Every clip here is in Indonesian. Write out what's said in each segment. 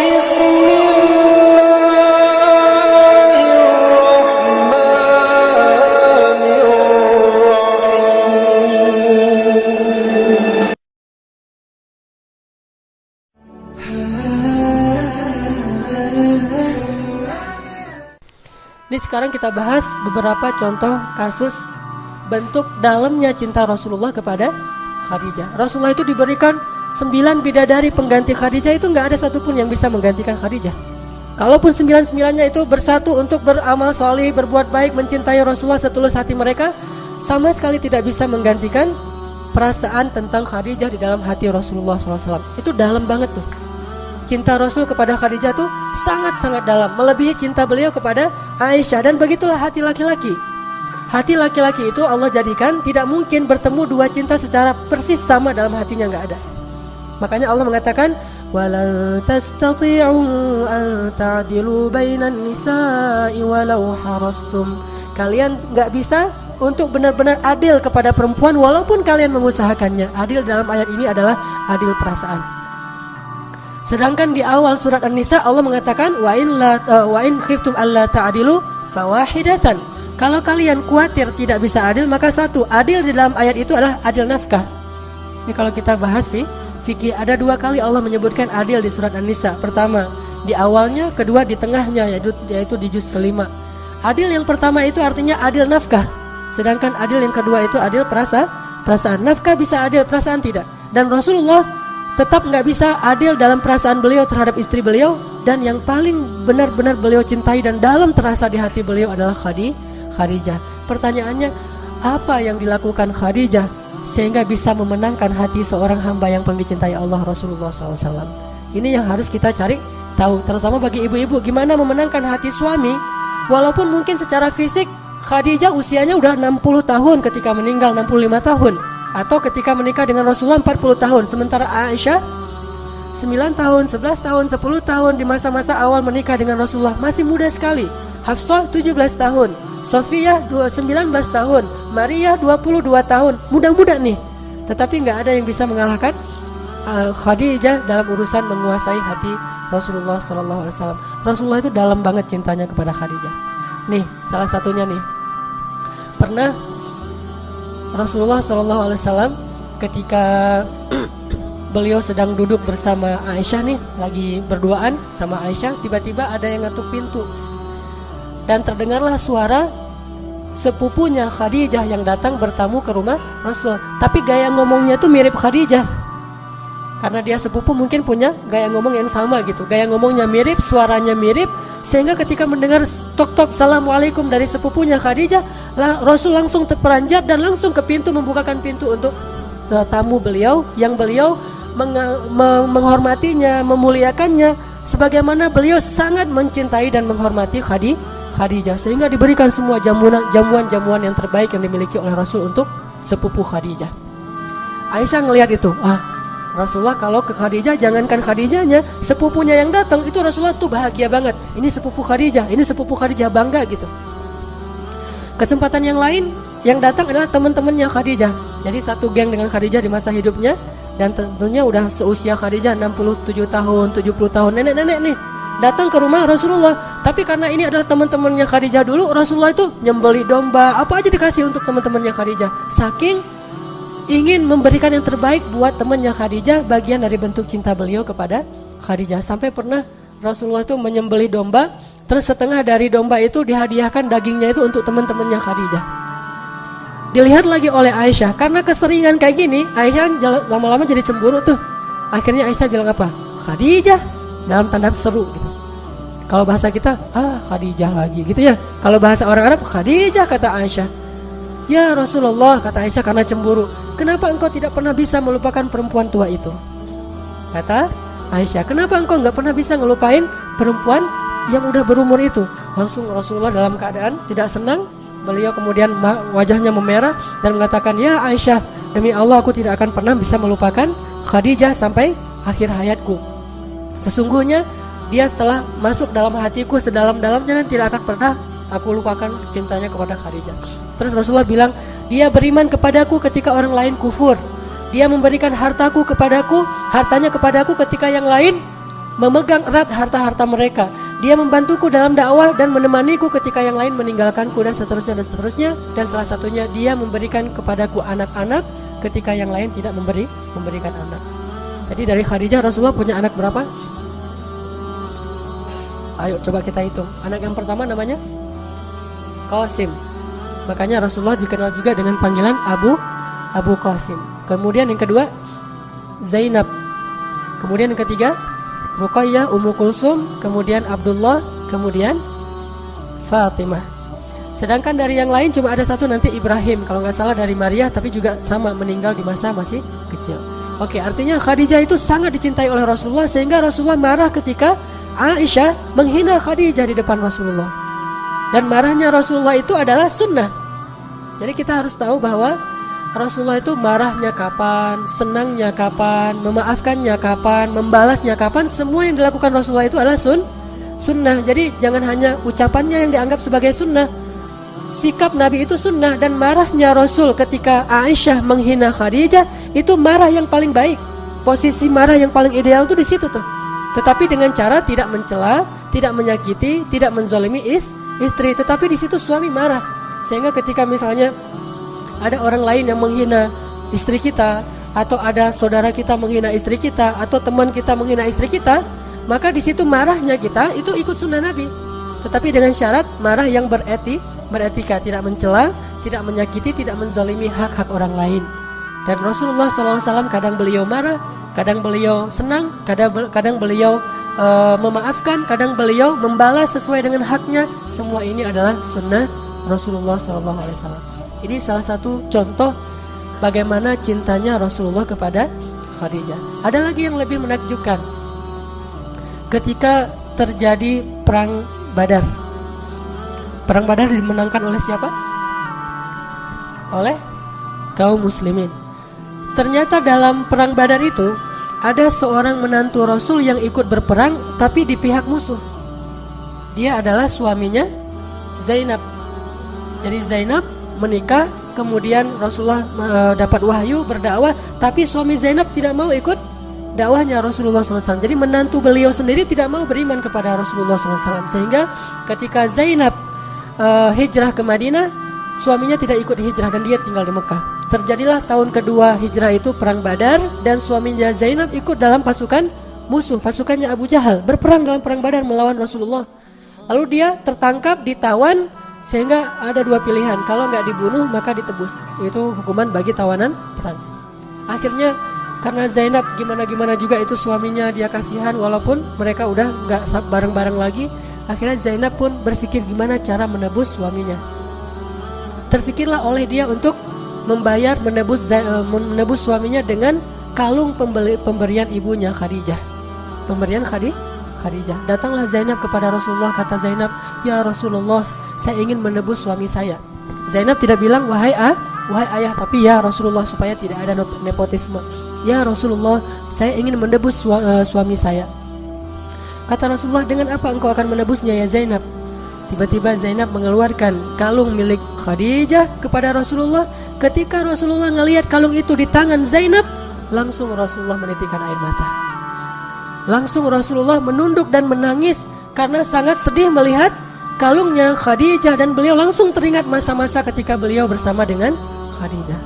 Ini sekarang kita bahas beberapa contoh kasus bentuk dalamnya cinta Rasulullah kepada Khadijah. Rasulullah itu diberikan 9 bidadari pengganti Khadijah, itu gak ada satupun yang bisa menggantikan Khadijah. Kalaupun 9-9-nya itu bersatu untuk beramal soleh, berbuat baik, mencintai Rasulullah setulus hati mereka, sama sekali tidak bisa menggantikan perasaan tentang Khadijah di dalam hati Rasulullah SAW. Itu dalam banget tuh. Cinta Rasul kepada Khadijah tuh sangat-sangat dalam, melebihi cinta beliau kepada Aisyah. Dan begitulah hati laki-laki. Hati laki-laki itu Allah jadikan tidak mungkin bertemu dua cinta secara persis sama dalam hatinya, gak ada. Makanya Allah mengatakan walan tastati'u an ta'dilu bainan nisa'i walau harastum. Kalian gak bisa untuk benar-benar adil kepada perempuan walaupun kalian mengusahakannya. Adil dalam ayat ini adalah adil perasaan. Sedangkan di awal surat An-Nisa Allah mengatakan wa in khiftum alla ta'dilu fawahidatan. Kalau kalian khawatir tidak bisa adil, maka satu, adil di dalam ayat itu adalah adil nafkah. Ini kalau kita bahas fikih, ada 2 kali Allah menyebutkan adil di surat An-Nisa. Pertama di awalnya, kedua di tengahnya, yaitu di juz kelima. Adil yang pertama itu artinya adil nafkah, sedangkan adil yang kedua itu adil perasaan. Nafkah bisa adil, perasaan tidak. Dan Rasulullah tetap gak bisa adil dalam perasaan beliau terhadap istri beliau. Dan yang paling benar-benar beliau cintai dan dalam terasa di hati beliau adalah Khadijah. Pertanyaannya, apa yang dilakukan Khadijah sehingga bisa memenangkan hati seorang hamba yang paling dicintai Allah, Rasulullah SAW? Ini yang harus kita cari tahu, terutama bagi ibu-ibu, gimana memenangkan hati suami. Walaupun mungkin secara fisik Khadijah usianya udah 60 tahun ketika meninggal, 65 tahun, atau ketika menikah dengan Rasulullah 40 tahun. Sementara Aisyah 9 tahun, 11 tahun, 10 tahun di masa-masa awal menikah dengan Rasulullah, masih muda sekali. Hafsah 17 tahun, Sofiyah 19 tahun, Maria 22 tahun, muda-muda nih. Tetapi gak ada yang bisa mengalahkan Khadijah dalam urusan menguasai hati Rasulullah SAW. Rasulullah itu dalam banget cintanya kepada Khadijah. Nih salah satunya nih, pernah Rasulullah SAW ketika beliau sedang duduk bersama Aisyah nih, lagi berduaan sama Aisyah, tiba-tiba ada yang ngetuk pintu. Dan terdengarlah suara sepupunya Khadijah yang datang bertamu ke rumah Rasul. Tapi gaya ngomongnya tuh mirip Khadijah. Karena dia sepupu mungkin punya gaya ngomong yang sama gitu. Gaya ngomongnya mirip, suaranya mirip. Sehingga ketika mendengar tok-tok Assalamualaikum dari sepupunya Khadijah, Rasul langsung terperanjat dan langsung ke pintu, membukakan pintu untuk tamu beliau, yang beliau menghormatinya, memuliakannya, sebagaimana beliau sangat mencintai dan menghormati Khadijah, sehingga diberikan semua jamuan-jamuan yang terbaik yang dimiliki oleh Rasul untuk sepupu Khadijah. Aisyah ngelihat itu, Rasulullah kalau ke Khadijah, jangankan Khadijahnya, sepupunya yang datang itu Rasulullah tuh bahagia banget. Ini sepupu Khadijah, bangga gitu. Kesempatan yang lain yang datang adalah teman-temannya Khadijah. Jadi satu geng dengan Khadijah di masa hidupnya, dan tentunya udah seusia Khadijah 67 tahun, 70 tahun, nenek-nenek nih datang ke rumah Rasulullah. Tapi karena ini adalah teman-temannya Khadijah dulu, Rasulullah itu nyembeli domba, apa aja dikasih untuk teman-temannya Khadijah. Saking ingin memberikan yang terbaik buat temannya Khadijah, bagian dari bentuk cinta beliau kepada Khadijah. Sampai pernah Rasulullah itu menyembeli domba, terus setengah dari domba itu dihadiahkan dagingnya itu untuk teman-temannya Khadijah. Dilihat lagi oleh Aisyah, karena keseringan kayak gini, Aisyah lama-lama jadi cemburu tuh. Akhirnya Aisyah bilang apa? Khadijah, dalam tanda seru gitu. Kalau bahasa kita, Khadijah lagi gitu ya. Kalau bahasa orang Arab, Khadijah, kata Aisyah. Ya Rasulullah, kata Aisyah karena cemburu, kenapa engkau tidak pernah bisa melupakan perempuan tua itu? Kata Aisyah, kenapa engkau gak pernah bisa ngelupain perempuan yang udah berumur itu? Langsung Rasulullah dalam keadaan tidak senang. Beliau kemudian wajahnya memerah dan mengatakan, ya Aisyah, demi Allah aku tidak akan pernah bisa melupakan Khadijah sampai akhir hayatku. Sesungguhnya dia telah masuk dalam hatiku sedalam-dalamnya dan tidak akan pernah aku lupakan cintanya kepada Khadijah. Terus Rasulullah bilang, dia beriman kepadaku ketika orang lain kufur. Dia memberikan hartanya kepadaku ketika yang lain memegang erat harta-harta mereka. Dia membantuku dalam dakwah dan menemaniku ketika yang lain meninggalkanku dan seterusnya dan seterusnya. Dan salah satunya dia memberikan kepadaku anak-anak ketika yang lain tidak memberikan anak. Jadi dari Khadijah Rasulullah punya anak berapa? Ayo coba kita hitung. Anak yang pertama namanya Qasim. Makanya Rasulullah dikenal juga dengan panggilan Abu Qasim. Kemudian yang kedua Zainab. Kemudian yang ketiga Ruqayyah, Ummu Kulsum, kemudian Abdullah, kemudian Fatimah. Sedangkan dari yang lain cuma ada satu nanti Ibrahim, kalau nggak salah dari Maria, tapi juga sama meninggal di masa masih kecil. Oke, artinya Khadijah itu sangat dicintai oleh Rasulullah sehingga Rasulullah marah ketika Aisyah menghina Khadijah di depan Rasulullah. Dan marahnya Rasulullah itu adalah sunnah. Jadi kita harus tahu bahwa Rasulullah itu marahnya kapan, senangnya kapan, memaafkannya kapan, membalasnya kapan, semua yang dilakukan Rasulullah itu adalah sunnah. Jadi jangan hanya ucapannya yang dianggap sebagai sunnah. Sikap Nabi itu sunnah. Dan marahnya Rasul ketika Aisyah menghina Khadijah itu marah yang paling baik. Posisi marah yang paling ideal itu di situ tuh. Tetapi dengan cara tidak mencela, tidak menyakiti, tidak menzalimi istri. Tetapi di situ suami marah. Sehingga ketika misalnya ada orang lain yang menghina istri kita, atau ada saudara kita menghina istri kita, atau teman kita menghina istri kita, maka di situ marahnya kita itu ikut sunnah Nabi. Tetapi dengan syarat marah yang beretika, tidak mencela, tidak menyakiti, tidak menzalimi hak-hak orang lain. Dan Rasulullah SAW kadang beliau marah, kadang beliau senang, kadang beliau memaafkan, kadang beliau membalas sesuai dengan haknya. Semua ini adalah sunnah Rasulullah SAW. Ini salah satu contoh bagaimana cintanya Rasulullah kepada Khadijah. Ada lagi yang lebih menakjubkan. Ketika terjadi perang Badar. Perang Badar dimenangkan oleh siapa? Oleh kaum muslimin. Ternyata dalam perang Badar itu ada seorang menantu Rasul yang ikut berperang tapi di pihak musuh. Dia adalah suaminya Zainab. Jadi Zainab menikah, kemudian Rasulullah dapat wahyu berdakwah, tapi suami Zainab tidak mau ikut dakwahnya Rasulullah SAW. Jadi menantu beliau sendiri tidak mau beriman kepada Rasulullah SAW. Sehingga ketika Zainab hijrah ke Madinah, suaminya tidak ikut hijrah dan dia tinggal di Mekah. Terjadilah tahun kedua hijrah itu perang Badar, dan suaminya Zainab ikut dalam pasukan musuh, pasukannya Abu Jahal, berperang dalam perang Badar melawan Rasulullah. Lalu dia tertangkap, ditawan. Sehingga ada dua pilihan, kalau nggak dibunuh maka ditebus. Itu hukuman bagi tawanan perang. Akhirnya karena Zainab gimana-gimana juga itu suaminya, dia kasihan walaupun mereka udah nggak bareng-bareng lagi. Akhirnya Zainab pun berpikir gimana cara menebus suaminya. Terfikirlah oleh dia untuk menebus suaminya dengan kalung pemberian ibunya Khadijah. Pemberian Khadijah. Datanglah Zainab kepada Rasulullah, kata Zainab, "Ya Rasulullah, saya ingin menebus suami saya." Zainab tidak bilang wahai ayah, tapi ya Rasulullah, supaya tidak ada nepotisme. "Ya Rasulullah, saya ingin menebus suami saya." Kata Rasulullah, "Dengan apa engkau akan menebusnya ya Zainab?" Tiba-tiba Zainab mengeluarkan kalung milik Khadijah kepada Rasulullah. Ketika Rasulullah melihat kalung itu di tangan Zainab, langsung Rasulullah menitikkan air mata. Langsung Rasulullah menunduk dan menangis karena sangat sedih melihat kalungnya Khadijah, dan beliau langsung teringat masa-masa ketika beliau bersama dengan Khadijah.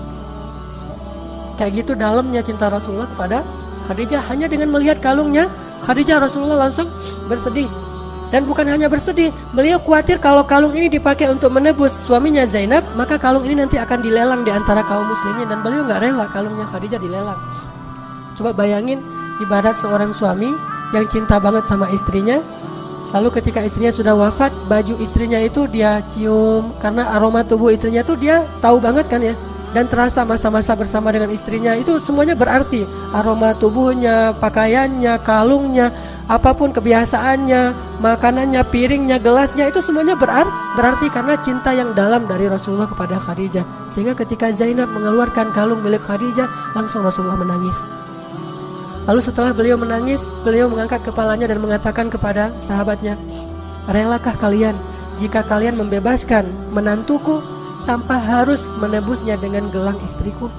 Kayak gitu dalamnya cinta Rasulullah kepada Khadijah. Hanya dengan melihat kalungnya Khadijah, Rasulullah langsung bersedih. Dan bukan hanya bersedih, beliau khawatir kalau kalung ini dipakai untuk menebus suaminya Zainab, maka kalung ini nanti akan dilelang di antara kaum muslimin, dan beliau gak rela kalungnya Khadijah dilelang. Coba bayangin, ibarat seorang suami yang cinta banget sama istrinya, lalu ketika istrinya sudah wafat, baju istrinya itu dia cium, karena aroma tubuh istrinya itu dia tahu banget kan ya, dan terasa masa-masa bersama dengan istrinya itu semuanya berarti. Aroma tubuhnya, pakaiannya, kalungnya, apapun kebiasaannya, makanannya, piringnya, gelasnya, itu semuanya berarti karena cinta yang dalam dari Rasulullah kepada Khadijah. Sehingga ketika Zainab mengeluarkan kalung milik Khadijah, langsung Rasulullah menangis. Lalu setelah beliau menangis, beliau mengangkat kepalanya dan mengatakan kepada sahabatnya, "Relakah kalian jika kalian membebaskan menantuku tanpa harus menebusnya dengan gelang istriku?"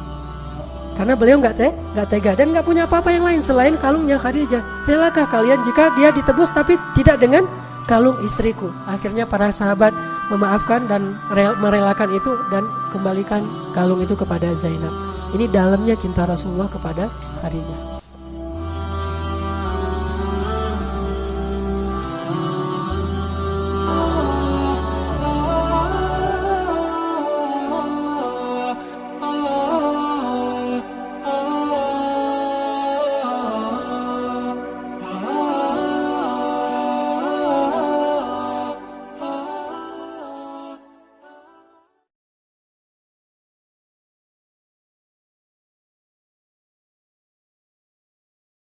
Karena beliau nggak tega dan nggak punya apa-apa yang lain selain kalungnya Khadijah. Relakah kalian jika dia ditebus tapi tidak dengan kalung istriku? Akhirnya para sahabat memaafkan dan merelakan itu dan kembalikan kalung itu kepada Zainab. Ini dalamnya cinta Rasulullah kepada Khadijah.